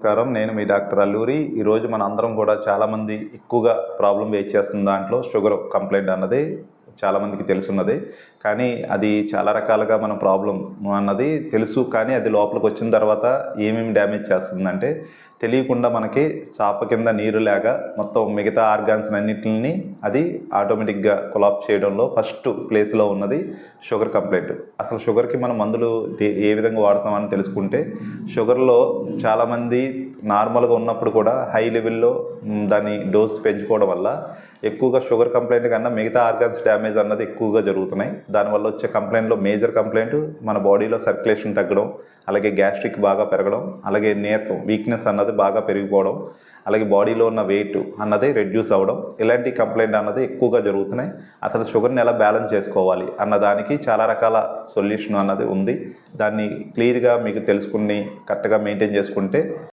నమస్కారం. నేను మీ డాక్టర్ అల్లూరి. ఈరోజు మన అందరం కూడా చాలామంది ఎక్కువగా ప్రాబ్లమ్ ఫేస్ చేస్తున్న దాంట్లో షుగర్ కంప్లైంట్ అన్నది చాలామందికి తెలుసున్నది. కానీ అది చాలా రకాలుగా మన ప్రాబ్లమ్ అన్నది తెలుసు. కానీ అది లోపలికి వచ్చిన తర్వాత ఏమేమి డ్యామేజ్ చేస్తుందంటే తెలియకుండా మనకి చాప కింద నీరు లేక మొత్తం మిగతా ఆర్గాన్స్ అన్నిటిని అది ఆటోమేటిక్గా కొలాప్స్ చేయడంలో ఫస్ట్ ప్లేస్లో ఉన్నది షుగర్ కంప్లైంట్. అసలు షుగర్కి మనం మందులు ఏ విధంగా వాడతామని తెలుసుకుంటే, షుగర్లో చాలామంది నార్మల్గా ఉన్నప్పుడు కూడా హై లెవెల్లో దాని డోస్ పెంచుకోవడం వల్ల ఎక్కువగా షుగర్ కంప్లైంట్ కన్నా మిగతా ఆర్గాన్స్ డ్యామేజ్ అన్నది ఎక్కువగా జరుగుతున్నాయి. దానివల్ల వచ్చే కంప్లైంట్లో మేజర్ కంప్లైంట్ మన బాడీలో సర్క్యులేషన్ తగ్గడం, అలాగే గ్యాస్ట్రిక్ బాగా పెరగడం, అలాగే నీరసం వీక్నెస్ అన్నది బాగా పెరిగిపోవడం, అలాగే బాడీలో ఉన్న వెయిట్ అన్నది రెడ్యూస్ అవ్వడం, ఇలాంటి కంప్లైంట్ అన్నది ఎక్కువగా జరుగుతున్నాయి. అసలు షుగర్ని ఎలా బ్యాలెన్స్ చేసుకోవాలి అన్నదానికి చాలా రకాల సొల్యూషన్ అన్నది ఉంది. దాన్ని క్లియర్గా మీకు తెలుసుకుని కరెక్ట్గా మెయింటైన్ చేసుకుంటే